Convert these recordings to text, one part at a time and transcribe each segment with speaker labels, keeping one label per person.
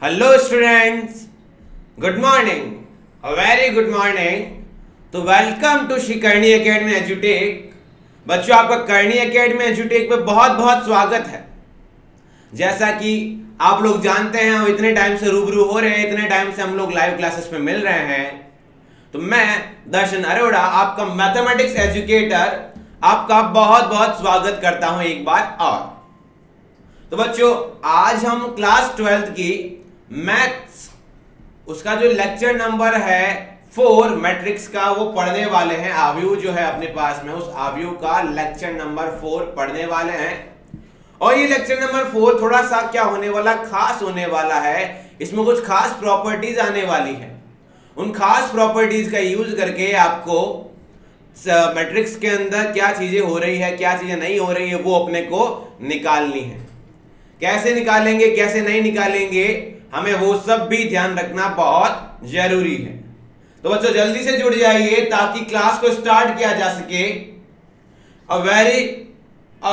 Speaker 1: Hello students, good morning, a very good morning. तो welcome to Shri Karni Academy एजुटेक। बच्चों, आपका करणी एकेडमी एजुटेक में बहुत बहुत स्वागत है। जैसा कि आप लोग जानते हैं, हम इतने टाइम से रूबरू हो रहे हैं, इतने टाइम से हम लोग लाइव क्लासेस में मिल रहे हैं। तो मैं दर्शन अरोड़ा, आपका मैथमेटिक्स एजुकेटर, आपका बहुत बहुत स्वागत करता हूं एक बार और। तो बच्चों, आज हम क्लास 12th की मैथ्स, उसका जो लेक्चर नंबर है 4 मैट्रिक्स का, वो पढ़ने वाले हैं। आव्यूह जो है अपने पास में, उस आव्यूह का लेक्चर नंबर 4 पढ़ने वाले हैं। और ये लेक्चर नंबर 4 थोड़ा सा क्या होने वाला, खास होने वाला है। इसमें कुछ खास प्रॉपर्टीज आने वाली है। उन खास प्रॉपर्टीज का यूज करके आपको मैट्रिक्स के अंदर क्या चीजें हो रही है, क्या चीजें नहीं हो रही है, वो अपने को निकालनी है। कैसे निकालेंगे, कैसे नहीं निकालेंगे, हमें वो सब भी ध्यान रखना बहुत जरूरी है। तो बच्चों, जल्दी से जुड़ जाइए ताकि क्लास को स्टार्ट किया जा सके। A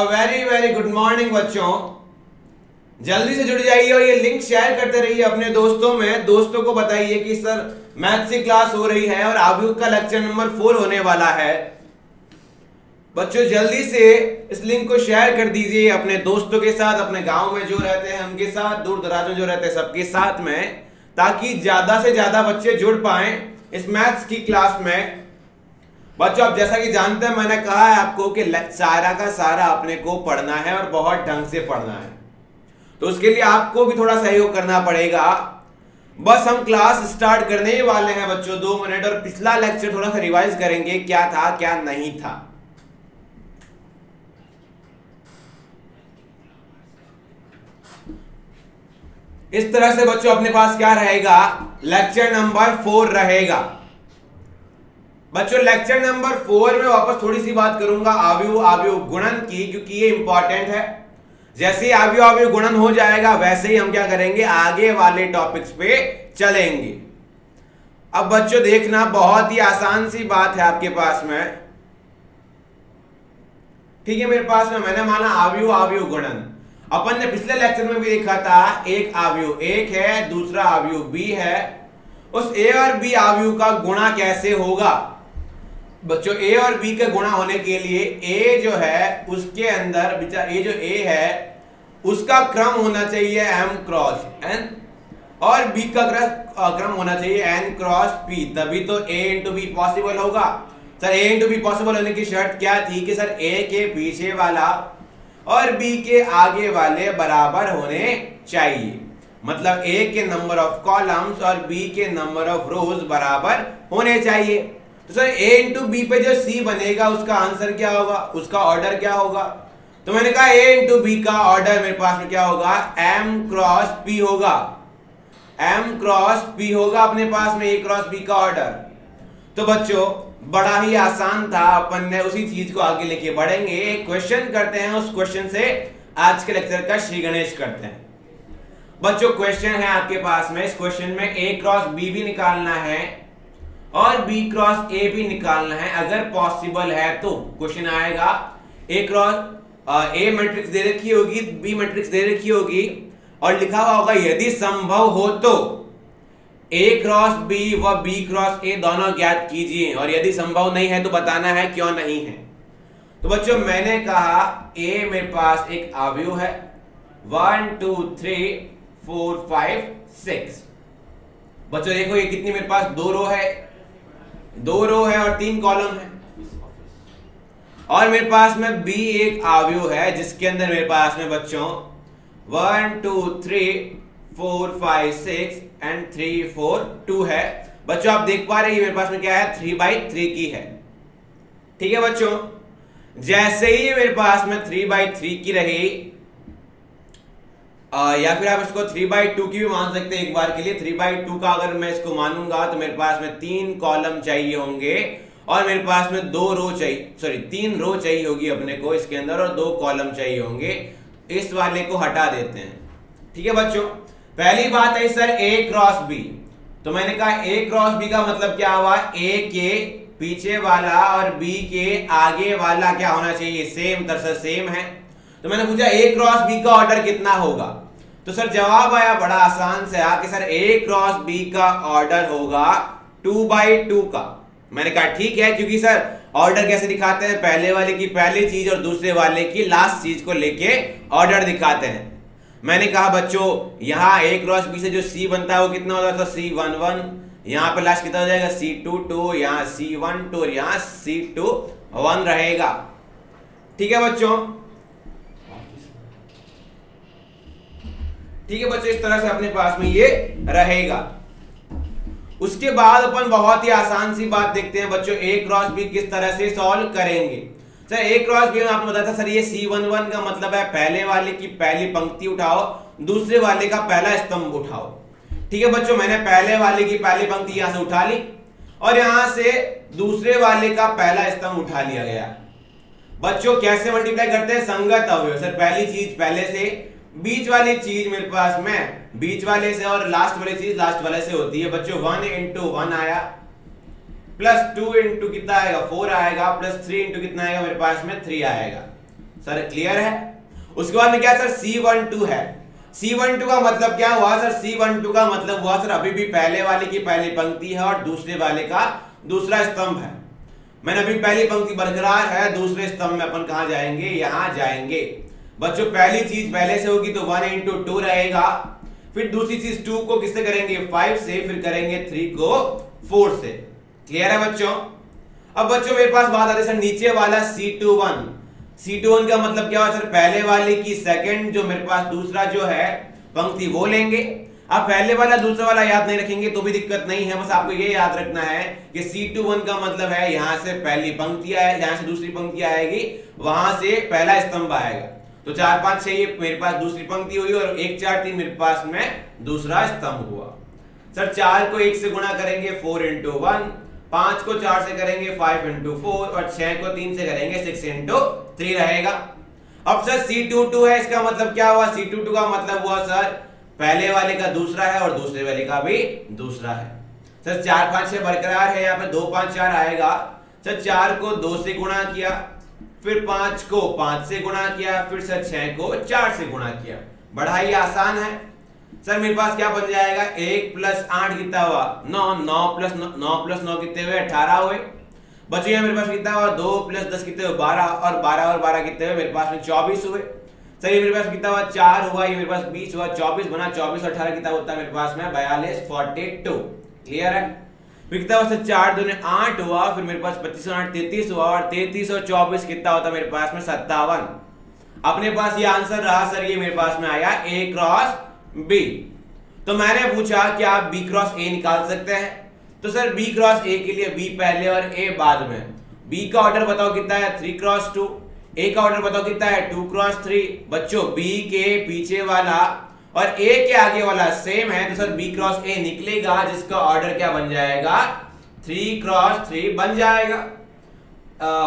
Speaker 1: very very good morning बच्चों, जल्दी से जुड़ जाइए और ये लिंक शेयर करते रहिए अपने दोस्तों में। दोस्तों को बताइए कि सर मैथ्स की क्लास हो रही है और आव्यूह का लेक्चर नंबर 4 होने वाला है। बच्चों, जल्दी से इस लिंक को शेयर कर दीजिए अपने दोस्तों के साथ, अपने गांव में जो रहते हैं उनके साथ, दूर दराज में जो रहते हैं सबके साथ में, ताकि ज्यादा से ज्यादा बच्चे जुड़ पाएं इस मैथ्स की क्लास में। बच्चों, आप जैसा कि जानते हैं, मैंने कहा है आपको कि सारा का सारा अपने को पढ़ना है और बहुत ढंग से पढ़ना है। तो उसके लिए आपको भी थोड़ा सहयोग करना पड़ेगा। बस हम क्लास स्टार्ट करने ही वाले हैं बच्चों, 2 मिनट, और पिछला लेक्चर थोड़ा सा रिवाइज करेंगे, क्या था क्या नहीं था। इस तरह से बच्चों अपने पास क्या रहेगा, लेक्चर नंबर 4 रहेगा। बच्चों, लेक्चर नंबर 4 में वापस थोड़ी सी बात करूंगा आव्यूह गुणन की, क्योंकि ये इंपॉर्टेंट है। जैसे ही आव्यूह गुणन हो जाएगा, वैसे ही हम क्या करेंगे, आगे वाले टॉपिक्स पे चलेंगे। अब बच्चों देखना, बहुत ही आसान सी बात है आपके पास में। ठीक है, मेरे पास में मैंने माना आव्यूह गुणन। अपन ने पिछले लेक्चर में भी देखा था, एक आव्यूह एक है, दूसरा आव्यूह बी है। उस ए और बी आव्यूह का गुणा कैसे होगा। बच्चों, ए और बी का गुणा होने के लिए ए जो है उसके अंदर, ये जो ए है उसका क्रम होना चाहिए m क्रॉस n, और b का क्रम होना चाहिए n क्रॉस p, तभी तो a इंटू बी पॉसिबल होगा। Sir a into be possible होने की शर्त क्या थी कि सर a के पीछे वाला और b के आगे वाले बराबर होने चाहिए। मतलब a के नंबर ऑफ कॉलम्स और b के नंबर ऑफ रोज बराबर होने चाहिए। तो सर a इंटू बी पे जो c बनेगा, उसका आंसर क्या होगा, उसका ऑर्डर क्या होगा। तो मैंने कहा a इंटू बी का ऑर्डर मेरे पास में क्या होगा, m क्रॉस p होगा। m क्रॉस p होगा अपने पास में a क्रॉस b का ऑर्डर। तो बच्चों, बड़ा ही आसान था। अपन ने उसी चीज को आगे लेके बढ़ेंगे। एक क्वेश्चन करते हैं, उस क्वेश्चन से आज के लेक्चर का श्री गणेश करते हैं। बच्चों, क्वेश्चन है आपके पास में। इस क्वेश्चन में a क्रॉस b भी निकालना है और b क्रॉस a भी निकालना है। अगर पॉसिबल है तो क्वेश्चन आएगा, a क्रॉस a मैट्रिक्स दे रखी होगी, b मैट्रिक्स दे रखी होगी, और लिखा हुआ होगा यदि संभव हो तो a क्रॉस b व b क्रॉस a दोनों ज्ञात कीजिए, और यदि संभव नहीं है तो बताना है क्यों नहीं है। तो बच्चों, मैंने कहा a मेरे पास एक आव्यूह है, 1 2 3 4 5 6। बच्चों देखो, ये कितनी मेरे पास 2 रो है, 2 रो है और 3 कॉलम है। और मेरे पास में b एक आव्यूह है जिसके अंदर मेरे पास में बच्चों 1 2 3 4 5 6 एंड 3 4 2 है। बच्चों, आप देख पा रहे हैं मेरे पास में क्या है, 3/3 की है। ठीक है बच्चों, जैसे ही मेरे पास में 3/3 की रही, या फिर आप इसको 3/2 की भी मान सकते हैं एक बार के लिए। 3/2 का अगर मैं इसको मानूंगा तो मेरे पास में 3 कॉलम चाहिए होंगे और मेरे पास में 2 रो चाहिए, सॉरी 3 रो चाहिए होगी अपने को इसके अंदर, और 2 कॉलम चाहिए होंगे। इस वाले को हटा देते हैं। ठीक है बच्चों, पहली बात है सर a क्रॉस b। तो मैंने कहा a क्रॉस b का मतलब क्या हुआ, a के पीछे वाला और b के आगे वाला क्या होना चाहिए, सेम, तरह सेम है। तो मैंने पूछा a क्रॉस b का ऑर्डर कितना होगा। तो सर जवाब आया बड़ा आसान से कि सर A क्रॉस B का ऑर्डर होगा 2/2 का। मैंने कहा ठीक है, क्योंकि सर ऑर्डर कैसे दिखाते हैं, पहले वाले की पहली चीज और दूसरे वाले की लास्ट चीज को लेके ऑर्डर दिखाते हैं। मैंने कहा बच्चों यहाँ A क्रॉस B से जो C बनता है वो कितना होता था, C11, यहाँ पे लास्ट कितना हो जाएगा C22, यहाँ C12 और यहाँ C21 रहेगा। ठीक है बच्चों, ठीक है बच्चों, इस तरह से अपने पास में ये रहेगा। उसके बाद अपन बहुत ही आसान सी बात देखते हैं बच्चों, A क्रॉस B किस तरह से सॉल्व करेंगे। सर A क्रॉस B में आपने बताया था सर ये C11 का मतलब है पहले वाले की पहली पंक्ति उठाओ, दूसरे वाले का पहला स्तंभ उठाओ। ठीक है बच्चों, मैंने पहले वाले की पहली पंक्ति यहां से उठा ली और यहां से दूसरे वाले का पहला स्तंभ उठा लिया गया। बच्चों कैसे मल्टीप्लाई करते हैं, संगत अवयव। सर पहली चीज पहले से, बीच वाली चीज मेरे पास में बीच वाले से और लास्ट वाली चीज लास्ट वाले से होती है। बच्चों 1 into 1 आया, प्लस 2 into कितना आएगा 4 आएगा, प्लस 3 into कितना आएगा मेरे पास में 3 आएगा। सर क्लियर है। उसके बाद में क्या सर C12 है। C12 का मतलब क्या हुआ सर, C12 का मतलब हुआ सर अभी भी पहले वाले की पहली पंक्ति है और दूसरे वाले का दूसरा स्तंभ है। मैंने अभी पहली पंक्ति बरकरार है, दूसरे स्तंभ में अपन कहां जाएंगे, यहां जाएंगे। बच्चों पहली चीज पहले से होगी तो 1 into 2 रहेगा, फिर दूसरी चीज 2 को किससे करेंगे 5 से, फिर करेंगे 3 को 4 से। क्लियर है बच्चों। अब बच्चों मेरे पास बात आती है सर नीचे वाला C21। C21 का मतलब क्या हुआ सर, पहले वाले की सेकंड जो मेरे पास दूसरा जो है पंक्ति वो लेंगे। आप पहले वाला दूसरा वाला याद नहीं रखेंगे तो भी दिक्कत नहीं है, बस आपको ये याद रखना है कि C21 का मतलब है यहां से पहली पंक्ति आएगी, यहां से दूसरी पंक्ति आएगी, वहां से पहला स्तंभ आएगा। तो 4 5 6 ये मेरे पास दूसरी पंक्ति हुई और 1 4 3 मेरे पास में दूसरा स्तंभ हुआ। सर 4 को 1 से गुणा करेंगे 4 into 1, 5 को 4 से करेंगे 5 into 4 और 6 को 3 से करेंगे 6 into 3 रहेगा। अब सर C22 है, इसका मतलब क्या हुआ, C22 का मतलब हुआ सर पहले वाले का दूसरा है और दूसरे वाले का भी दूसरा है। सर 4 5 6 बरकरार है, यहाँ पे 2 5 4 आएगा। सर 4 को 2 से गुणा किया, फिर 5 को 5 से गुणा किया, फिर सर 6 को 4 से गुणा किया। बड़ा ही आसान है। सर मेरे पास क्या बन जाएगा, 1 + 8 कितना हुआ 9, 9 + 9 कितने हुए 18 हुए। बच्चों यहाँ मेरे पास कितना हुआ 2 + 10 कितने हुए 12 और 12 कितने हुए मेरे पास में 24 हुए। सर ये मेरे पास कितना हुआ 4 हुआ, ये मेरे पास 20 हुआ, 24 बना, 24 और 18 कितना होता है मेरे पास में 42 42। क्लियर है। फिर कितना हुआ 4 दूने 8 हुआ, फिर मेरे पास 25 और 8 33 हुआ और 33 और 24 कितना होता है मेरे पास में 57। अपने पास ये आंसर रहा सर, ये मेरे पास में आया A क्रॉस B। तो मैंने पूछा कि आप B क्रॉस A निकाल सकते हैं, तो सर B क्रॉस A के लिए B पहले और A बाद में। B का ऑर्डर बताओ कितना है 3 क्रॉस 2, A का ऑर्डर बताओ कितना है 2 क्रॉस 3। बच्चों B के पीछे वाला और A के आगे वाला सेम है, तो सर B क्रॉस A निकलेगा, जिसका ऑर्डर क्या बन जाएगा 3 क्रॉस 3 बन जाएगा।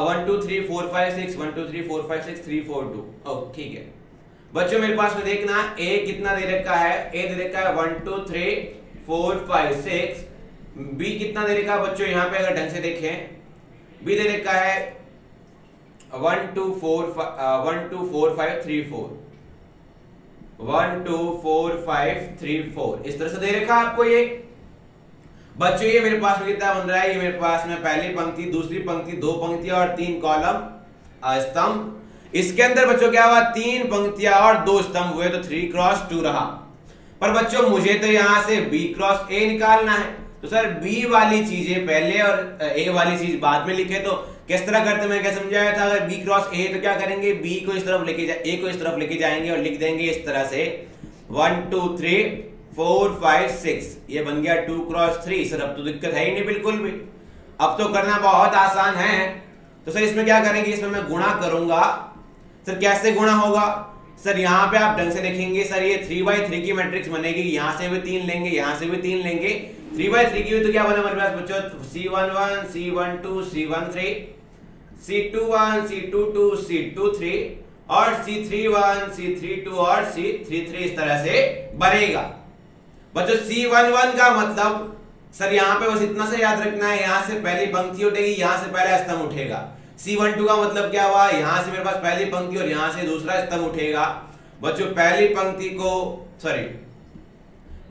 Speaker 1: 1 2 3 4 5 6 1 2 3 4 5 6 3 4 2। ठीक है बच्चों, मेरे पास में देखना A कितना दे रखा है, A दे रखा है 1 2 3 4 5 6। B कितना दे रखा है बच्चों, यहाँ पे अगर ढंग से देखें B दे रखा है 1 2 4 5 3 4, 1 2 4 5 3 4 इस तरह से दे रखा है आपको। ये बच्चों ये मेरे पास में कितना बन रहा है, ये मेरे पास में पहली पंक्ति, दूसरी पंक्ति, 2 पंक्तियां और 3 कॉलम स्तंभ। इसके अंदर बच्चों क्या हुआ 3 पंक्तियां और 2 स्तंभ हुए, तो 3 क्रॉस 2 रहा। पर बच्चों मुझे तो यहां से B क्रॉस A निकालना है, तो सर B वाली चीजें पहले और A वाली चीज बाद में लिखे। तो किस तरह करते, मैं क्या समझाया था, अगर B क्रॉस A तो क्या करेंगे B को इस तरफ लेके A को इस तरफ लेके जाएंगे और लिख देंगे इस तरह से 1 2 3 4 5 6। ये बन गया 2 क्रॉस 3। सर अब तो दिक्कत है ही नहीं बिल्कुल भी, अब तो करना बहुत आसान है। तो सर इसमें क्या करेंगे, इसमें मैं गुणा करूंगा। सर कैसे गुणा होगा, सर यहाँ पे आप ढंग से देखेंगे, सर ये 3/3 की मैट्रिक्स बनेगी, यहाँ से भी 3 लेंगे, यहाँ से भी 3 लेंगे। 3/3 की हुई तो क्या बना हमारे पास बच्चों C11 C12 C13 C21 C22 C23 और C31 C32 और C33 इस तरह से बनेगा। बच्चों C11 का मतलब सर यहाँ पे बस इतना से याद रखना है, यहाँ से पहली पंक्ति उठेगी, यहाँ से पहला स्तंभ उठेगा। C12 का मतलब क्या हुआ, यहाँ से मेरे पास पहली पंक्ति और यहाँ से दूसरा स्तंभ उठेगा। बच्चों पहली पंक्ति को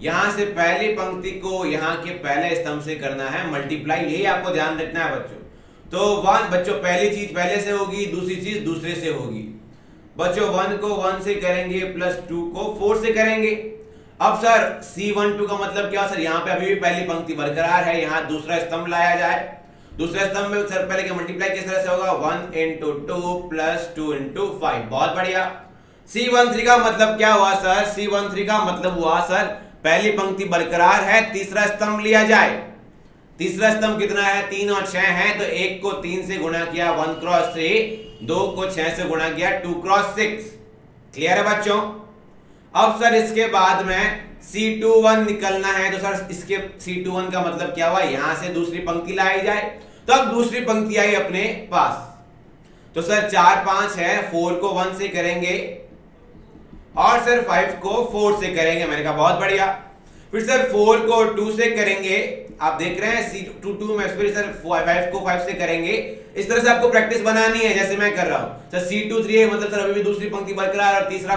Speaker 1: यहां से पहली पंक्ति को यहां के पहले स्तंभ से करना है मल्टीप्लाई, यही आपको ध्यान रखना है बच्चों। तो 1 बच्चों पहली चीज पहले से होगी, दूसरी चीज दूसरे से होगी। बच्चों 1 को 1 से करेंगे प्लस 2 को 4 से करेंगे। अब सर C12 का मतलब क्या सर, यहाँ पे अभी भी पहली पंक्ति बरकरार है, यहाँ दूसरा स्तंभ लाया जाए। दूसरे स्तंभ में सर पहले के मल्टीप्लाई किस तरह से होगा, 1 into 2 प्लस 2 into 5। बहुत बढ़िया। C13 का मतलब क्या हुआ सर, C13 का मतलब हुआ सर पहली पंक्ति बरकरार है, तीसरा स्तंभ लिया जाए। तीसरा स्तंभ कितना है, 3 और 6 है, तो 1 को 3 से गुणा किया 1 क्रॉस 3, 2 को 6 से गुणा किया 2 क्रॉस 6। क्लियर है बच्चों। अब सर इसके बाद में C21 निकलना है, तो सर इसके C21 का मतलब क्या हुआ, यहां से दूसरी पंक्ति लाई जाए। तो अब दूसरी पंक्ति आई अपने पास, तो सर 4 5 है, 4 को 1 से करेंगे और सर 5 को 4 से करेंगे। मैंने कहा बहुत बढ़िया। फिर सर 4 को 2 से करेंगे, आप देख रहे हैं C22 में, फिर सर 5 को 5 से करेंगे। इस तरह से आपको प्रैक्टिस बनानी है जैसे मैं कर रहा हूं। सर C23 है, मतलब सर अभी भी दूसरी पंक्ति बरकरार और तीसरा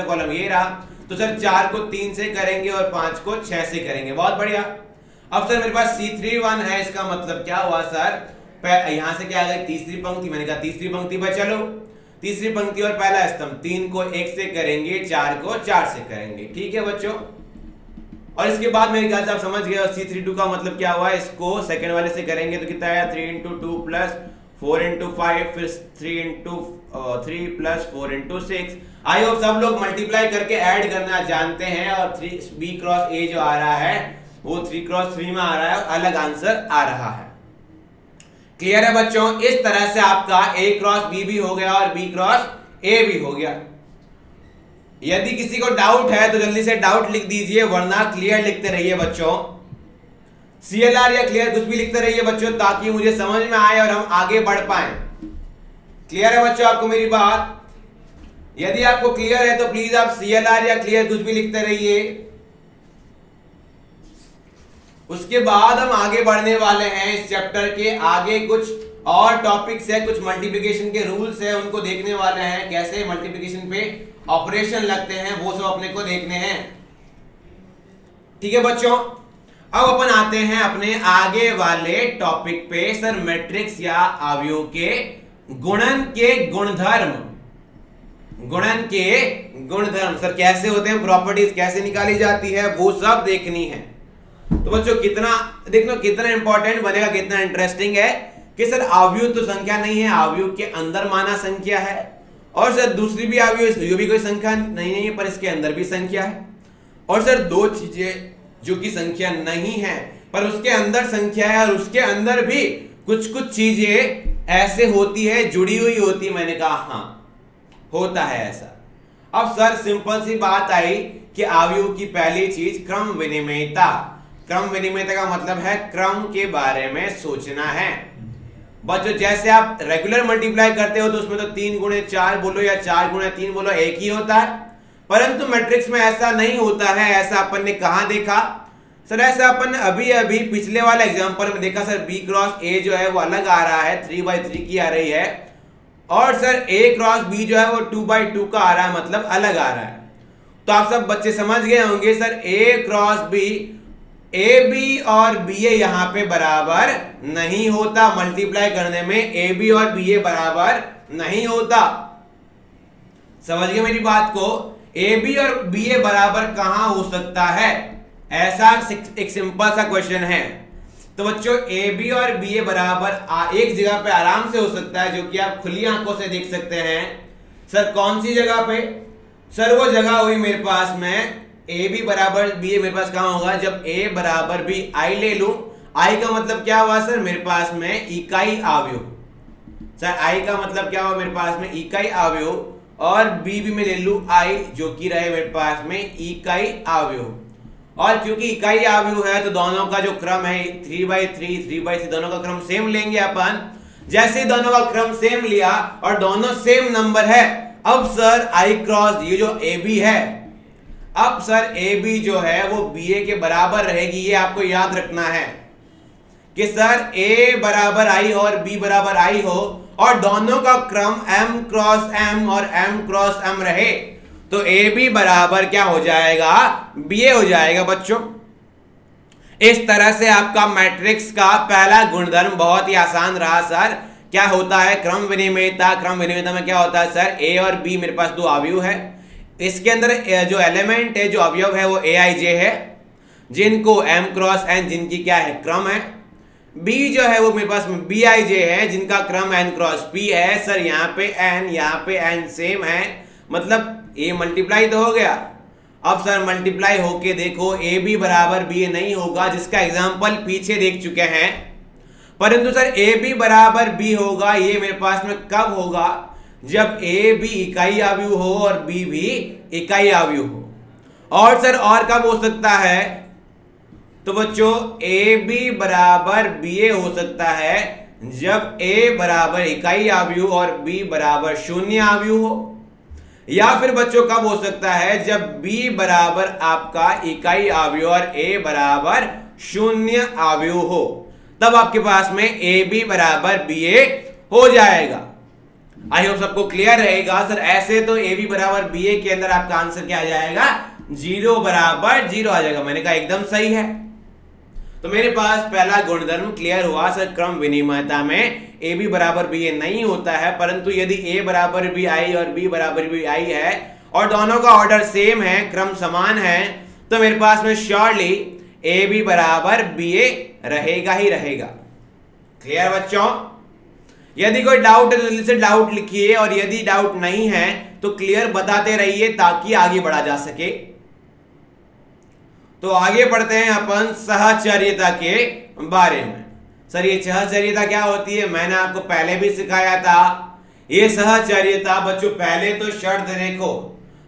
Speaker 1: कॉलम ये रहा। तो सर 4 को 3 से करेंगे और 5 को 6 से करेंगे। बहुत बढ़िया। अब सर मेरे पास C31 है, इसका मतलब क्या हुआ सर, यहां से क्या आ गई, तीसरी पंक्ति। मैंने कहा तीसरी पंक्ति पर चलो, तीसरी पंक्ति और पहला स्तंभ, 3 को 1 से करेंगे, 4 को 4 से करेंगे। ठीक है बच्चों। और इसके बाद मेरे ख्याल से आप समझ गए C32 का मतलब क्या हुआ, इसको सेकंड वाले से करेंगे तो कितना आया, 3 into 2 प्लस 4 into 5, फिर 3 into 3 plus 4 into 6। I hope सब लोग मल्टीप्लाई करके ऐड करना जानते हैं, और 3B क्रॉस A जो आ रहा है वो 3 क्रॉस 3 में आ रहा है, अलग आंसर आ रहा है। क्लियर है बच्चों। इस तरह से आपका A क्रॉस B भी हो गया और B क्रॉस A भी हो गया। यदि किसी को डाउट है तो जल्दी से डाउट लिख दीजिए, वरना क्लियर लिखते रहिए बच्चों। CLR या क्लियर कुछ भी लिखते रहिए बच्चों, ताकि मुझे समझ में आए और हम आगे बढ़ पाए। क्लियर है बच्चों आपको मेरी बात? यदि आपको क्लियर है तो प्लीज आप CLR या क्लियर कुछ भी लिखते रहिए। उसके बाद हम आगे बढ़ने वाले हैं इस चैप्टर के आगे। कुछ और टॉपिक्स है, कुछ मल्टीप्लिकेशन के रूल्स है, उनको देखने वाले हैं, कैसे मल्टीप्लिकेशन पे ऑपरेशन लगते हैं, वो सब अपने को देखने हैं। ठीक है बच्चों। अब अपन आते हैं अपने आगे वाले टॉपिक पे, सर मैट्रिक्स या अवयव के गुणन के गुणधर्म। गुणन के गुणधर्म सर कैसे होते हैं, प्रॉपर्टीज कैसे निकाली जाती है, वो सब देखनी है। तो बच्चों कितना देखो, कितना इंपॉर्टेंट बनेगा, कितना इंटरेस्टिंग है कि सर अवयव तो संख्या नहीं है, अवयव के अंदर माना संख्या है, और सर दूसरी भी अवयव, ये भी कोई संख्या नहीं है, पर इसके अंदर भी संख्या है। और सर दो चीजें जो कि संख्या नहीं है पर उसके अंदर संख्या है, और उसके अंदर भी कुछ कुछ चीजें ऐसे होती है, जुड़ी हुई होती है। मैंने कहा हाँ होता है ऐसा। अब सर सिंपल सी बात आई कि अवयव की पहली चीज क्रम विनिमयता। क्रम विनिमयता का मतलब है क्रम के बारे में सोचना है। बच्चों जैसे आप रेगुलर मल्टीप्लाई करते हो तो उसमें तो 3 गुणे 4 बोलो या 4 गुणे 3 बोलो, एक ही होता है, परंतु मैट्रिक्स में ऐसा नहीं होता है। ऐसा अपन ने कहां देखा सर? ऐसा अपन अभी अभी पिछले वाले एग्जांपल में देखा सर। B क्रॉस A जो है वो अलग आ रहा है, 3/3 की आ रही है, और सर A क्रॉस B जो है वो 2/2 का आ रहा है, मतलब अलग आ रहा है। तो आप सब बच्चे समझ गए होंगे sir A cross B, AB और BA यहाँ पे बराबर नहीं होता। मल्टीप्लाई करने में AB और BA बराबर नहीं होता। समझ गए मेरी बात को? AB और BA बराबर कहां हो सकता है, ऐसा एक सिंपल सा क्वेश्चन है। तो बच्चों AB और BA बराबर एक जगह पे आराम से हो सकता है, जो कि आप खुली आंखों से देख सकते हैं। सर कौन सी जगह पे? सर वो जगह हुई मेरे पास में AB बराबर BA मेरे पास कहां होगा, जब A बराबर B I ले लूं। I का मतलब क्या हुआ सर? मेरे पास में इकाई अवयव। सर I का मतलब क्या हुआ? मेरे पास में इकाई अवयव, और B भी मैं ले लूं I, जो कि रहे मेरे पास में इकाई अवयव। और क्योंकि इकाई अवयव है तो दोनों का जो क्रम है 3/3 3/3 दोनों का क्रम सेम लेंगे अपन। जैसे ही दोनों का क्रम सेम लिया और दोनों सेम नंबर है, अब सर I क्रॉस ये जो AB है, अब सर AB जो है वो BA के बराबर रहेगी। ये आपको याद रखना है कि सर A बराबर I और B बराबर I हो, और दोनों का क्रम M क्रॉस M और M क्रॉस M रहे, तो ए बी बराबर क्या हो जाएगा, बी ए हो जाएगा बच्चों। इस तरह से आपका मैट्रिक्स का पहला गुणधर्म बहुत ही आसान रहा सर। क्या होता है क्रम विनिमयता। क्रम विनिमयता में क्या होता है सर, ए और बी मेरे पास दो अवयव है, इसके अंदर जो एलिमेंट है, जो अवयव है वो ए आई जे है, जिनको m क्रॉस n जिनकी क्या है क्रम है। b जो है वो मेरे पास बी आई जे है, जिनका क्रम n क्रॉस p है। सर यहाँ पे n, यहाँ पे n सेम है, मतलब a मल्टीप्लाई तो हो गया। अब सर मल्टीप्लाई होके देखो ए बी बराबर बी ए नहीं होगा, जिसका एग्जाम्पल पीछे देख चुके हैं। परंतु सर ए बी बराबर बी होगा, ये मेरे पास में कब होगा, जब ए बी इकाई अवयव हो और बी भी इकाई अवयव हो। और सर और कब हो सकता है, तो बच्चों ए बी बराबर बी ए हो सकता है जब ए बराबर इकाई अवयव और बी बराबर शून्य अवयव हो। या फिर बच्चों कब हो सकता है, जब b बराबर आपका इकाई अवयव और a बराबर शून्य अवयव हो, तब आपके पास में ए बी बराबर बी ए हो जाएगा। आई होप सबको क्लियर रहेगा सर। ऐसे तो ए बी बराबर बी ए के अंदर आपका आंसर क्या आ जाएगा, 0 बराबर 0 आ जाएगा। मैंने कहा एकदम सही है। तो मेरे पास पहला गुणधर्म क्लियर हुआ सर। क्रम विनिमयता में ए बी बराबर बी ए नहीं होता है, परंतु यदि ए बराबर बी आई और बी बराबर बी आई है और दोनों का ऑर्डर सेम है, क्रम समान है, तो मेरे पास में श्योरली ए बी बराबर बी ए रहेगा ही रहेगा। क्लियर बच्चों। यदि कोई डाउट है तो जल्दी से डाउट लिखिए, और यदि डाउट नहीं है तो क्लियर बताते रहिए ताकि आगे बढ़ा जा सके। तो आगे पढ़ते हैं अपन सहचर्यता के बारे में। सर ये सहचर्यता क्या होती है, मैंने आपको पहले भी सिखाया था। ये सहचर्यता बच्चों पहले तो शर्त देखो,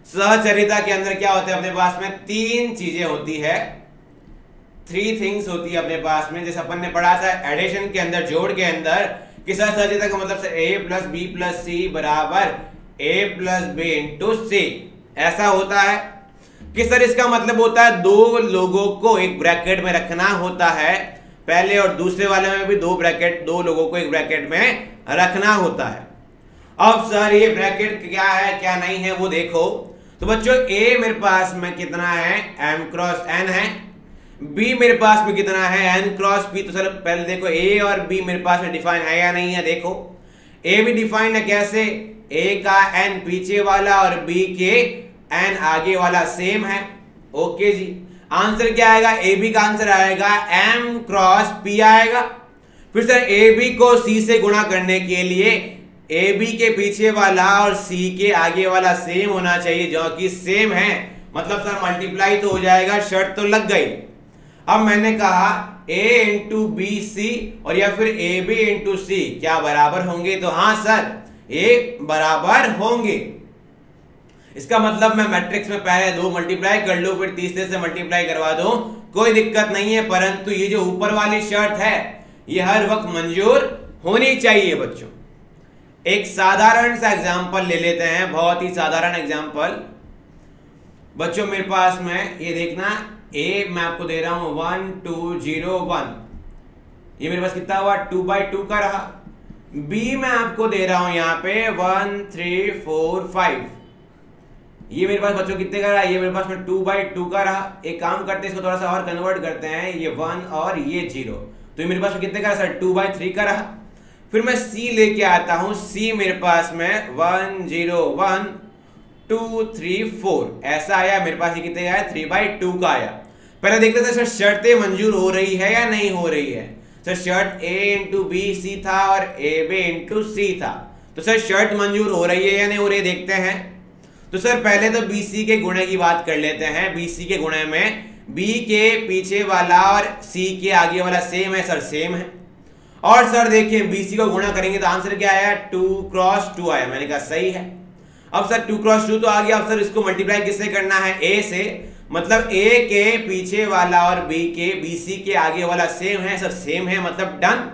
Speaker 1: सहचर्यता के अंदर क्या होता है, अपने पास में 3 चीजें होती है, 3 थिंग्स होती है अपने पास में। जैसे अपन ने पढ़ा था एडिशन के अंदर, जोड़ के अंदर, कि सहचर्यता का मतलब sir a plus B plus C बराबर a plus B into C. ऐसा होता है कि सर इसका मतलब होता है दो लोगों को एक ब्रैकेट में रखना होता है, पहले और दूसरे वाले में भी दो लोगों को एक ब्रैकेट में रखना होता है। अब सर ये ब्रैकेट क्या है क्या नहीं है वो देखो। तो बच्चों a मेरे पास में कितना है, m क्रॉस n है, b मेरे पास में कितना है, n क्रॉस p। तो सर पहले देखो a और b मेरे पास में डिफाइन है या नहीं है। देखो a भी डिफाइन है, कैसे, a का n पीछे वाला और b के n आगे वाला सेम है। ओके जी, आंसर क्या आएगा, ए बी का आंसर आएगा m क्रॉस p आएगा। फिर सर ए बी को c से गुणा करने के लिए ए बी के पीछे वाला और c के आगे वाला सेम होना चाहिए, जो कि सेम है, मतलब सर मल्टीप्लाई तो हो जाएगा, शर्त तो लग गई। अब मैंने कहा a इंटू बी सी और या फिर ए बी इंटू सी क्या बराबर होंगे, तो हाँ सर a बराबर होंगे। इसका मतलब मैं मैट्रिक्स में पहले 2 मल्टीप्लाई कर लूं, फिर तीसरे से मल्टीप्लाई करवा दूं, कोई दिक्कत नहीं है। परंतु ये जो ऊपर वाली शर्त है ये हर वक्त मंजूर होनी चाहिए बच्चों। एक साधारण सा एग्जांपल ले लेते हैं, बहुत ही साधारण एग्जांपल बच्चों। मेरे पास में ये देखना, ए मैं आपको दे रहा हूं 1 2 0 1, ये मेरे पास कितना हुआ 2/2 का रहा। बी मैं आपको दे रहा हूं यहाँ पे 1 3 4 5, ये मेरे पास बच्चों कितने का रहा, ये मेरे पास में 2/2 का रहा। एक काम करते हैं, इसको थोड़ा सा और कन्वर्ट करते हैं, ये 1 और ये 0, तो ये मेरे पास में कितने का सर 2/3 का रहा। फिर मैं c लेके आता हूं, c मेरे पास में 1 0 1 2 3 4 ऐसा आया। मेरे पास ये कितने का आया 3/2 का आया। पहले देखते थे सर शर्तें मंजूर हो रही है या नहीं हो रही है। सर शर्त a इंटू बी सी था और a b इंटू सी था, तो सर शर्त मंजूर हो रही है या नहीं हो रही है, देखते हैं। तो सर पहले तो BC के गुणे की बात कर लेते हैं। BC के गुणे में B के पीछे वाला और C के आगे वाला सेम है, सर सेम है। और सर देखिए BC को गुणा करेंगे तो आंसर क्या आया 2 क्रॉस 2 आया। मैंने कहा सही है। अब सर 2 क्रॉस 2 तो आ गया। अब सर इसको मल्टीप्लाई किससे करना है, A से, मतलब A के पीछे वाला और B के BC के आगे वाला सेम है, सर सेम है, मतलब डन।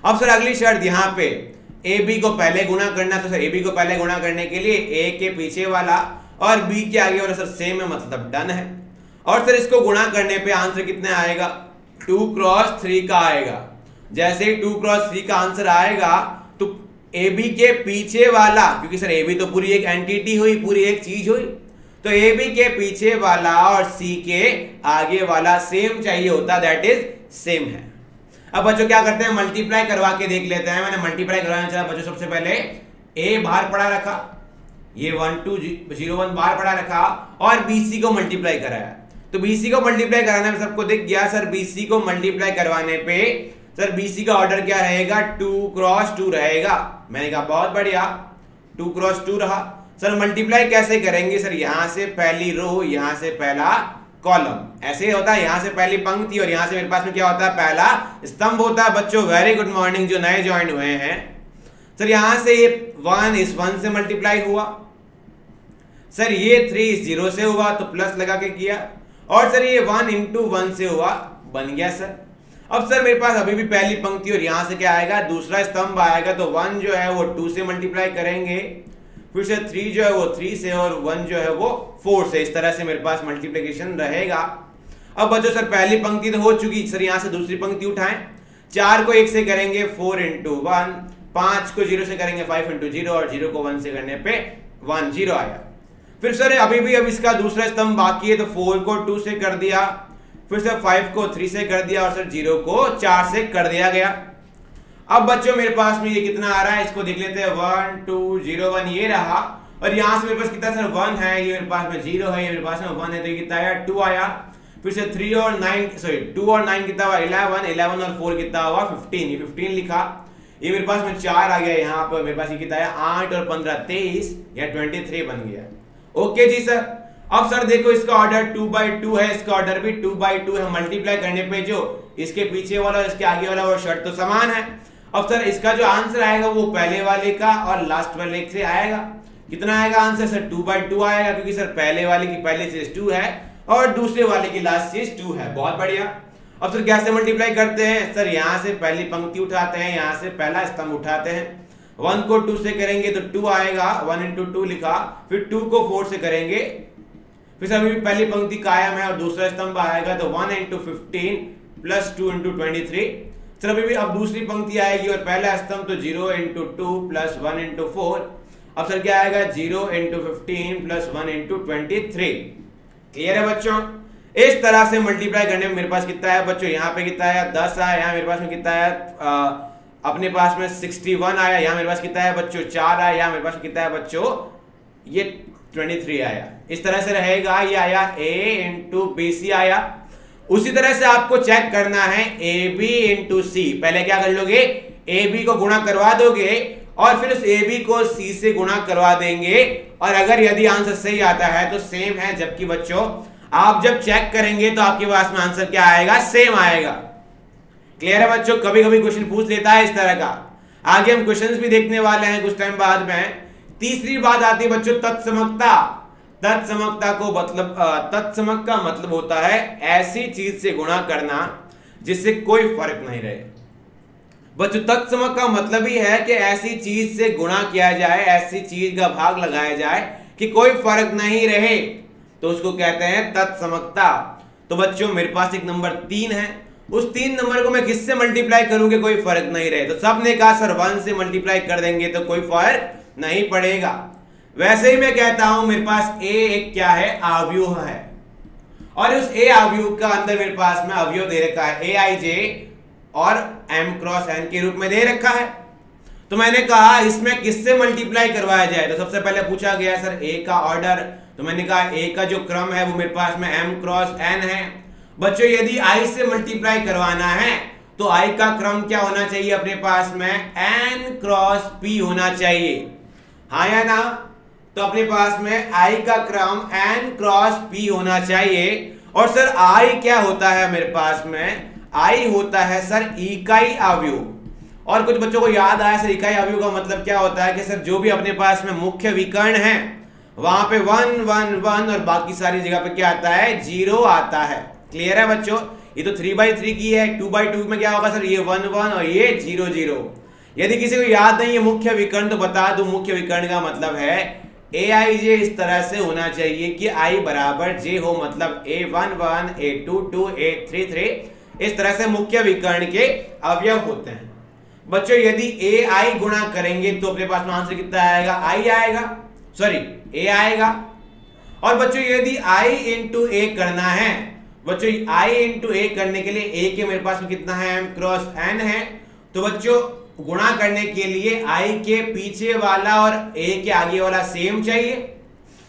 Speaker 1: अब सर अगली शर्त यहाँ पे ए बी को पहले गुणा करना, तो सर ए बी को पहले गुणा करने के लिए ए के पीछे वाला और बी के आगे वाला सर सेम है, मतलब डन है। और सर इसको गुणा करने पे आंसर कितने आएगा 2 क्रॉस 3 का आएगा। जैसे ही 2 क्रॉस 3 का आंसर आएगा तो ए बी के पीछे वाला, क्योंकि सर ए बी तो पूरी एक एंटिटी हुई, पूरी एक चीज हुई, तो ए बी के पीछे वाला और सी के आगे वाला सेम चाहिए होता, दैट इज सेम है। अब बच्चों क्या करते हैं, मल्टीप्लाई करवा के देख लेते हैं। मैंने मल्टीप्लाई करवाना चाहा बच्चों, सबसे पहले ए बाहर पड़ा रखा, ये 1 2 0 1 बाहर पड़ा रखा और बीसी को मल्टीप्लाई कराया। तो बीसी को मल्टीप्लाई कराने में सबको दिख गया सर, बीसी को मल्टीप्लाई करवाने पे सर बीसी का ऑर्डर क्या रहेगा, 2 क्रॉस 2 रहेगा। मैंने कहा बहुत बढ़िया, 2 क्रॉस 2 रहा। सर मल्टीप्लाई कैसे करेंगे, सर यहां से पहली रो, यहां से पहला कॉलम, ऐसे होता है, यहां से पहली पंक्ति और यहां से मेरे पास में क्या होता है, पहला स्तंभ होता है। बच्चों वेरी गुड मॉर्निंग जो नए ज्वाइन हुए हैं। सर यहां से ये 1 इस 1 से मल्टीप्लाई हुआ, सर ये 3 इस 0 से हुआ तो प्लस लगा के किया, और सर ये 1 इंटू 1 से हुआ, बन गया सर। अब सर मेरे पास अभी भी पहली पंक्ति और यहां से क्या आएगा, दूसरा स्तंभ आएगा, तो 1 जो है वो 2 से मल्टीप्लाई करेंगे, फिर से 3 जो है वो 3 से और 1 जो है वो 4 से। इस तरह से मेरे पास मल्टीप्लिकेशन रहेगा। अब बच्चों सर पहली पंक्ति तो हो चुकी, सर यहां से दूसरी पंक्ति उठाएं, 4 को 1 से करेंगे 4 इंटू 1, 5 को 0 से करेंगे 5 इंटू 0 और 0 को 1 से करने पे 1 0 आया। फिर सर अभी भी अब इसका दूसरा स्तंभ बाकी है, तो 4 को 2 से कर दिया, फिर सर 5 को 3 से कर दिया और सर 0 को 4 से कर दिया गया। अब बच्चों मेरे पास में ये कितना आ रहा है, इसको देख लेते हैं, 1 2 0 1 ये रहा, और यहां से मेरे पास कितना सर 1 है, ये मेरे पास में 0 है, ये मेरे पास में 1 है, तो ये कितना आया 2 आया। फिर से 3 और 9 सॉरी 2 और 9 कितना हुआ 11, 11 और 4 कितना हुआ 15, ये 15 लिखा। ये मेरे पास में 4 आ गया, यहाँ पर मेरे पास ये कितना है 8 और 15 23 या 23 बन गया। ओके जी सर। अब सर देखो इसका ऑर्डर 2/2 है, इसका ऑर्डर भी 2/2 है। मल्टीप्लाई करने पे जो इसके पीछे वाला और इसके आगे वाला वो शर्त तो समान है। अब सर इसका जो आंसर आएगा वो पहले वाले का और लास्ट वाले से आएगा। कितना आएगा आंसर सर 2/2 आएगा, क्योंकि सर पहले वाले की पहले चीज 2 है और दूसरे वाले की लास्ट चीज 2 है। बहुत बढ़िया। अब सर कैसे मल्टीप्लाई करते हैं, सर यहां से पहली पंक्ति उठाते हैं, यहां से पहला स्तंभ उठाते हैं, 1 को 2 से करेंगे तो 2 आएगा, 1 इंटू 2 लिखा, फिर 2 को 4 से करेंगे, फिर अभी पहली पंक्ति कायम है और दूसरा स्तंभ आएगा, तो 1 इंटू 15 प्लस 2 इंटू 23। सर अभी भी अब दूसरी पंक्ति आएगी और पहला स्तंभ तो 0 इंटू 2 प्लस 1 इंटू 4। अब सर क्या आएगा 0 इंटू 15 प्लस 1 इंटू 23। क्लियर है बच्चों। इस तरह से मल्टीप्लाई करने में मेरे पास कितना है बच्चों, यहाँ पे कितना है 10 आया, यहाँ मेरे पास में कितना है अपने पास में 61 आया, यहाँ मेरे पास कितना है बच्चों 4 आया, यहाँ मेरे पास कितना है बच्चों ये 23 आया। इस तरह से रहेगा, ये आया a इंटू बी सी आया। उसी तरह से आपको चेक करना है ए बी इंटू सी। पहले क्या कर लोगे, ए बी को गुणा करवा दोगे और फिर उस ए बी को सी से गुणा करवा देंगे, और अगर यदि आंसर सही आता है तो सेम है, जबकि बच्चों आप जब चेक करेंगे तो आपके पास में आंसर क्या आएगा, सेम आएगा। क्लियर है बच्चों। कभी कभी क्वेश्चन पूछ लेता है इस तरह का। आगे हम क्वेश्चंस भी देखने वाले हैं कुछ टाइम बाद में। तीसरी बात आती है बच्चों तत्समकता। तत्समकता को मतलब तत्समक का मतलब होता है ऐसी चीज से गुणा करना जिससे कोई फर्क नहीं रहे। बच्चों तत्समक का मतलब ही है कि ऐसी चीज से गुणा किया जाए, ऐसी चीज का भाग लगाया जाए कि कोई फर्क नहीं रहे, तो उसको कहते हैं तत्समकता। तो बच्चों मेरे पास एक नंबर 3 है, उस 3 नंबर को मैं किससे मल्टीप्लाई करूंगे कोई फर्क नहीं रहे, तो सबने कहा सर 1 से मल्टीप्लाई कर देंगे तो कोई फर्क नहीं पड़ेगा। वैसे ही मैं कहता हूं मेरे पास ए एक क्या है, अवयव है, और उस ए अवयव का अंदर मेरे पास में अवयव दे रखा है AIJ और m क्रॉस n के रूप में दे रखा है। तो मैंने कहा इसमें किससे मल्टीप्लाई करवाया जाए, तो सबसे पहले पूछा गया सर ए का ऑर्डर, तो मैंने कहा ए का जो क्रम है वो मेरे पास में m क्रॉस n है। बच्चों यदि i से मल्टीप्लाई करवाना है तो i का क्रम क्या होना चाहिए अपने पास में, n क्रॉस p होना चाहिए, हाँ या ना। तो अपने पास में i का क्रम n क्रॉस p होना चाहिए। और सर i क्या होता है मेरे पास में, i होता है सर इकाई अवयव। और कुछ बच्चों को याद आया सर इकाई अवयव का मतलब क्या होता है कि सर जो भी अपने पास में मुख्य विकर्ण है वहां पे 1 1 1 और बाकी सारी जगह पे क्या आता है, 0 आता है। क्लियर है बच्चों। ये तो 3/3 की है, 2/2 में क्या होगा सर, ये 1 1 और ये 0 0। यदि किसी को याद नहीं है मुख्य विकर्ण तो बता दूं, मुख्य विकर्ण का मतलब है AIJ इस तरह से होना चाहिए कि I बराबर J हो, मतलब A1 1 A2 2 A3 3। इस तरह से मुख्य विकर्ण के अवयव होते हैं। बच्चों यदि ए आई गुणा करेंगे तो अपने पास में आंसर कितना आएगा, आई आएगा, सॉरी ए आएगा। और बच्चों यदि आई इंटू ए करना है, बच्चों आई इंटू ए करने के लिए ए के मेरे पास में कितना है, एम क्रॉस एन है। तो बच्चों गुणा करने के लिए आई के पीछे वाला और ए के आगे वाला सेम चाहिए।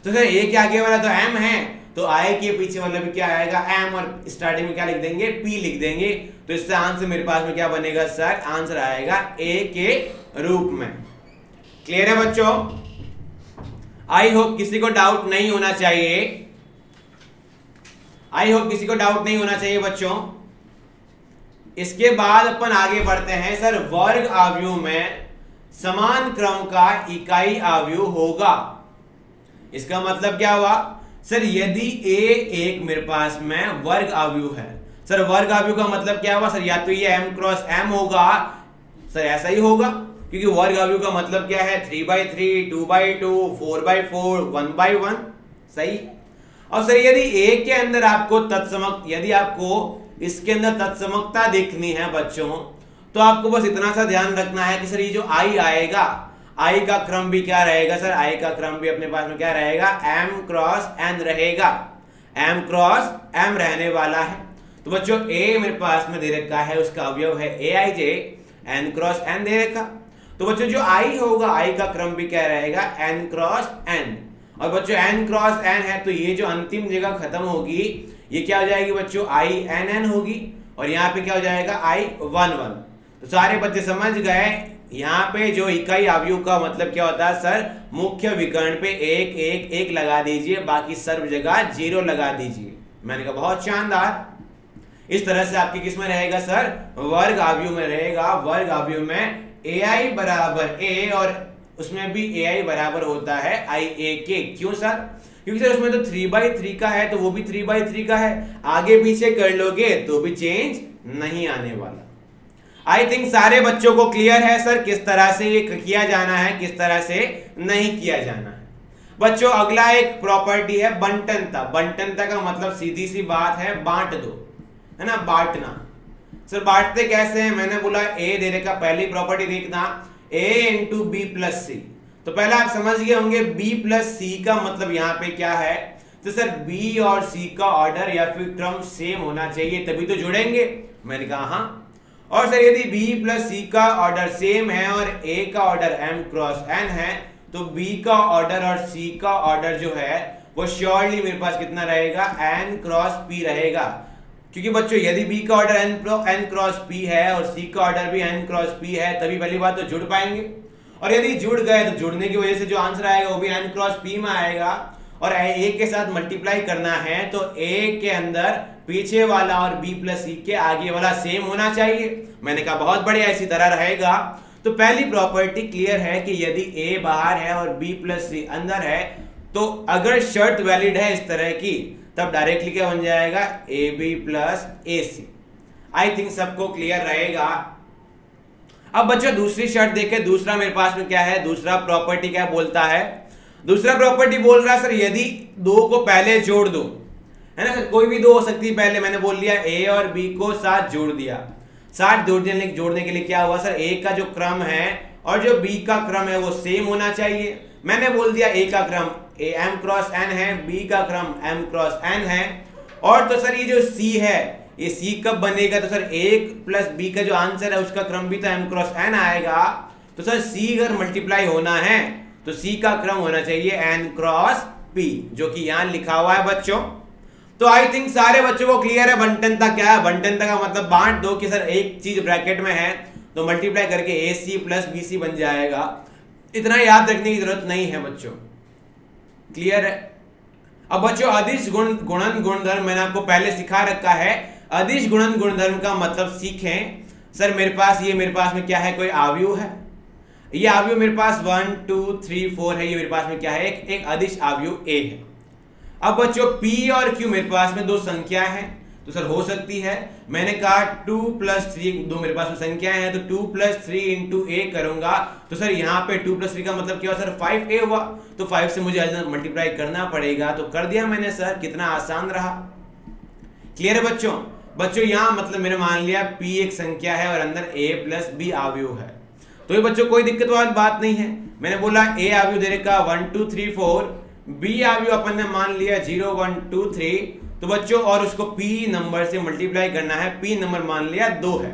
Speaker 1: तो सर ए के आगे वाला तो एम है, तो आई के पीछे वाला भी क्या आएगा, एम, और स्टार्टिंग में क्या लिख देंगे, पी लिख देंगे। तो इससे आंसर मेरे पास में क्या बनेगा सर, आंसर आएगा ए के रूप में। क्लियर है बच्चों? आई होप किसी को डाउट नहीं होना चाहिए, आई होप किसी को डाउट नहीं होना चाहिए बच्चों। इसके बाद अपन आगे बढ़ते हैं सर, वर्ग आव्यूह में समान क्रम का इकाई आव्यूह होगा। इसका मतलब क्या हुआ सर, यदि ए एक मेरे पास में वर्ग आव्यूह है, सर वर्ग आव्यूह का मतलब क्या हुआ सर, या तो ये m क्रॉस m होगा, सर ऐसा ही होगा, क्योंकि वर्ग आव्यूह का मतलब क्या है, 3/3, 2/2, 4/4, 1/1, सही। और सर यदि ए के अंदर आपको तत्समक, यदि आपको इसके अंदर तत्समकता देखनी है बच्चों, तो आपको बस इतना सा ध्यान रखना है कि सर ये जो आई आएगा, आई का क्रम भी क्या रहेगा सर, आई का क्रम भी अपने पास में क्या रहेगा, m क्रॉस n रहेगा, m क्रॉस m रहने वाला है। तो बच्चों a मेरे पास में दे रखा है, उसका अवयव है aij, n क्रॉस n दे रखा। तो बच्चों जो i होगा, i का क्रम भी क्या रहेगा, n क्रॉस n। और बच्चों n क्रॉस n है, तो ये जो अंतिम जगह खत्म होगी, ये क्या हो जाएगी बच्चों, i n n होगी, और यहाँ पे क्या हो जाएगा, i 1 1। तो सारे बच्चे समझ गए, यहाँ पे जो इकाई आव्यूह का मतलब क्या होता है सर, मुख्य विकर्ण पे 1 1 1 लगा दीजिए, बाकी सर्व जगह 0 लगा दीजिए। मैंने कहा बहुत शानदार। इस तरह से आपकी किस में रहेगा सर, वर्ग आव्यूह में रहेगा। वर्ग आव्यूह में ai बराबर a, और उसमें भी ai बराबर होता है ia के। क्यों सर? क्योंकि सर उसमें तो 3/3 का है, तो वो भी 3/3 का है, आगे पीछे कर लोगे तो भी चेंज नहीं आने वाला। आई थिंक सारे बच्चों को क्लियर है सर किस तरह से ये किया जाना है, किस तरह से नहीं किया जाना है। बच्चों अगला एक प्रॉपर्टी है बंटनता। बंटनता का मतलब सीधी सी बात है, बांट दो, है ना, बांटना। सर बांटते कैसे हैं, मैंने बोला ए दे रखा, पहली प्रॉपर्टी देखना a इंटू बी प्लस सी। तो पहले आप समझ गए होंगे b प्लस सी का मतलब यहाँ पे क्या है, तो सर b और c का ऑर्डर या फिर क्रम सेम होना चाहिए तभी तो जुड़ेंगे। मैंने कहा हाँ। और सर यदि b प्लस सी का ऑर्डर सेम है और a का ऑर्डर m क्रॉस n है, तो b का ऑर्डर और c का ऑर्डर जो है वो श्योरली मेरे पास कितना रहेगा, n क्रॉस p रहेगा। क्योंकि बच्चों यदि b का ऑर्डर n क्रॉस p है और c का ऑर्डर भी n क्रॉस p है, तभी पहली बात तो जुड़ पाएंगे। और यदि जुड़ गए तो जुड़ने की वजह से जो आंसर आएगा वो भी n क्रॉस p में आएगा। और a के साथ मल्टीप्लाई करना है तो a के अंदर पीछे वाला और b प्लस c के आगे वाला सेम होना चाहिए। मैंने कहा बहुत बढ़िया, इसी तरह रहेगा। तो पहली प्रॉपर्टी क्लियर है कि यदि a बाहर है और b प्लस c अंदर है, तो अगर शर्त वैलिड है इस तरह की, तब डायरेक्टली क्या बन जाएगा, ab plus ac। I think सबको क्लियर रहेगा। अब बच्चों दूसरी शर्त देखें, दूसरा मेरे पास में क्या है, दूसरा प्रॉपर्टी क्या बोलता है, दूसरा प्रॉपर्टी बोल रहा है सर यदि दो को पहले जोड़ दो, है ना सर, कोई भी दो हो सकती है, पहले मैंने बोल दिया a और b को साथ जोड़ दिया। साथ जोड़ने के लिए क्या हुआ सर, a का जो क्रम है और जो b का क्रम है वो सेम होना चाहिए। मैंने बोल दिया a का क्रम m क्रॉस n है, b का क्रम m क्रॉस n है। और तो सर ये जो c है, ये c कब बनेगा, तो सर 1 प्लस b का जो आंसर है उसका क्रम भी तो m क्रॉस n आएगा। तो सर c अगर मल्टीप्लाई होना है तो c का क्रम होना चाहिए n क्रॉस p, जो कि यहां लिखा हुआ है बच्चों। तो आई थिंक सारे बच्चों को क्लियर है बंटनता क्या है। बंटनता का मतलब बांट दो कि सर एक चीज ब्रैकेट में है तो मल्टीप्लाई करके ac प्लस bc बन जाएगा। इतना याद रखने की जरूरत नहीं है बच्चों, क्लियर है। अब बच्चों अदिश गुणन गुणधर्म मैंने आपको पहले सिखा रखा है। अदिश गुणन गुणधर्म का मतलब सीखें। सर मेरे पास में क्या है, कोई आव्यूह है, ये आव्यूह मेरे पास 1 2 3 4 है, ये मेरे पास में क्या है, एक अदिश आव्यूह a है। अब बच्चों p और q मेरे पास में दो संख्या है, तो सर हो सकती है, मैंने कहा 2 प्लस 3 दो मेरे पास में संख्याएं हैं, तो 2 प्लस 3 इंटू a करूंगा, तो सर यहाँ पे 2 प्लस 3 का मतलब क्या हुआ सर 5a हुआ, तो 5 से मुझे मल्टीप्लाई करना पड़ेगा, तो कर दिया मैंने सर, कितना आसान रहा। क्लियर है बच्चों। बच्चों यहाँ मतलब मैंने मान लिया p एक संख्या है और अंदर a प्लस b अवयव है, तो ये बच्चों कोई दिक्कत वाली बात नहीं है। मैंने बोला a अवयव दे रखा 1 2 3 4, b अवयव अपन ने मान लिया 0 1 2 3, तो बच्चों और उसको p नंबर से मल्टीप्लाई करना है, p नंबर मान लिया 2 है।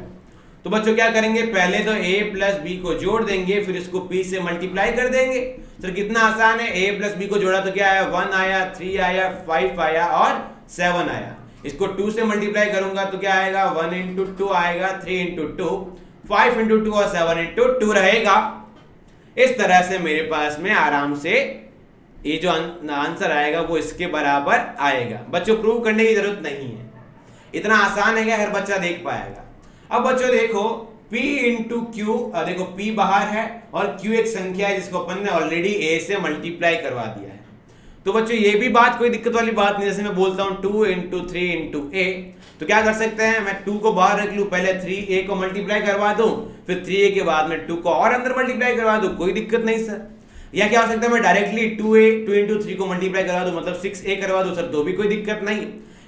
Speaker 1: तो बच्चों क्या करेंगे, पहले तो a प्लस b को जोड़ देंगे, फिर इसको p से मल्टीप्लाई कर देंगे। तो कितना आसान है, a प्लस b को जोड़ा तो क्या आया, 1 आया, 3 आया, 5 आया और 7 आया। इसको 2 से मल्टीप्लाई करूंगा तो क्या आएगा, 1 इंटू 2 आएगा, 3 इंटू 2, 5 इंटू 2 और 7 इंटू 2 रहेगा। इस तरह से मेरे पास में आराम से ये जो आंसर आएगा वो इसके बराबर आएगा। बच्चों प्रूव करने की जरूरत नहीं है, इतना आसान है कि हर बच्चा देख पाएगा। अब बच्चों देखो p इंटू क्यू, देखो p बाहर है और q एक संख्या है जिसको अपन ने ऑलरेडी a से मल्टीप्लाई करवा दिया है। तो बच्चों ये भी बात कोई दिक्कत वाली बात नहीं, जैसे मैं बोलता हूं 2 इंटू 3 इंटू a, तो क्या कर सकते हैं, मैं 2 को बाहर रख लूं, पहले 3a को मल्टीप्लाई करवा दूं, फिर 3a के बाद में 2 को और अंदर मल्टीप्लाई करवा दूं, कोई दिक्कत नहीं सर। या क्या हो सकता है, मैं डायरेक्टली 2 इंटू 3 को मल्टीप्लाई करवा दूं, मतलब 6a करवा दूं सर, तो भी कोई दिक्कत नहीं।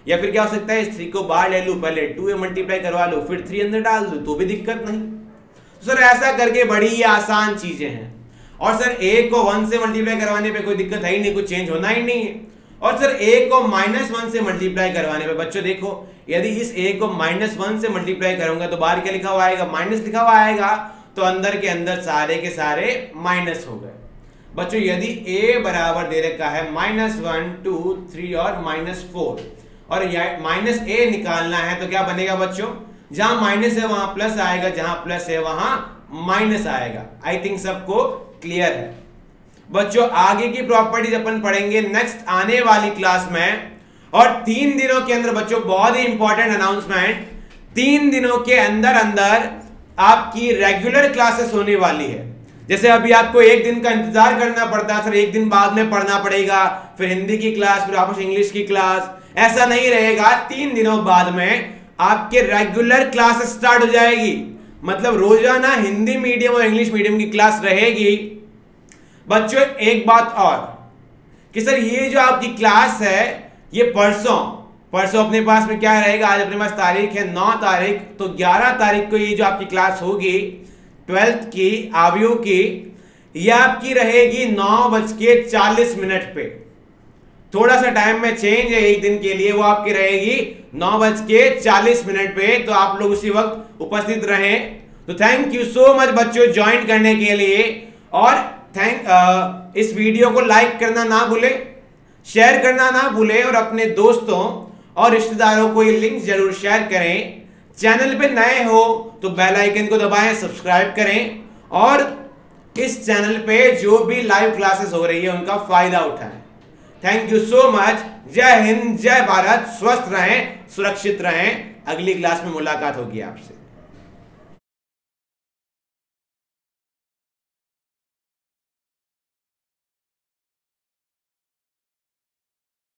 Speaker 1: या फिर क्या हो सकता है, इस 3 को बाहर ले लूं, पहले 2a मल्टीप्लाई करवा लूं, फिर 3 अंदर डाल दूं, तो भी दिक्कत नहीं। तो सर ऐसा करके बड़ी ही आसान चीजें हैं। और सर a को 1 से मल्टीप्लाई करवाने पे कोई दिक्कत है ही नहीं, कुछ चेंज होना ही नहीं है। और सर a को -1 से मल्टीप्लाई करवाने पे बच्चों देखो, यदि इस a को -1 से मल्टीप्लाई करूंगा तो बाहर क्या लिखा हुआ आएगा, माइनस लिखा हुआ आएगा, तो अंदर के अंदर सारे के सारे माइनस हो गए। बच्चों यदि a बराबर दे रखा है -1 2 3 और -4 और -a निकालना है, तो क्या बनेगा बच्चों, जहां माइनस है वहां प्लस आएगा, जहां प्लस है वहां माइनस आएगा। आई थिंक सबको क्लियर है। बच्चों आगे की प्रॉपर्टीज अपन पढ़ेंगे नेक्स्ट आने वाली क्लास में। और 3 दिनों के अंदर बच्चों बहुत ही इंपॉर्टेंट अनाउंसमेंट, 3 दिनों के अंदर अंदर आपकी रेगुलर क्लासेस होने वाली है। जैसे अभी आपको 1 दिन का इंतजार करना पड़ता है, फिर 1 दिन बाद में पढ़ना पड़ेगा, फिर हिंदी की क्लास, फिर वापस इंग्लिश की क्लास, ऐसा नहीं रहेगा। 3 दिनों बाद में आपके रेगुलर क्लास स्टार्ट हो जाएगी, मतलब रोजाना हिंदी मीडियम और इंग्लिश मीडियम की क्लास रहेगी। बच्चों एक बात और कि सर ये जो आपकी क्लास है ये परसों अपने पास में क्या रहेगा, आज अपने पास तारीख है 9 तारीख, तो 11 तारीख को ये जो आपकी क्लास होगी 12th की अवयव की, ये आपकी रहेगी 9:40 पे। थोड़ा सा टाइम में चेंज है एक दिन के लिए, वो आपकी रहेगी 9:40 पे, तो आप लोग उसी वक्त उपस्थित रहें। तो थैंक यू सो मच बच्चों ज्वाइन करने के लिए, और इस वीडियो को लाइक करना ना भूले, शेयर करना ना भूले, और अपने दोस्तों और रिश्तेदारों को ये लिंक जरूर शेयर करें। चैनल पे नए हो तो बेल आइकन को दबाएं, सब्सक्राइब करें, और इस चैनल पे जो भी लाइव क्लासेस हो रही है उनका फायदा उठाएं। Thank you so much. जय हिंद, जय भारत, स्वस्थ रहें, सुरक्षित रहें। अगली क्लास में मुलाकात होगी आपसे।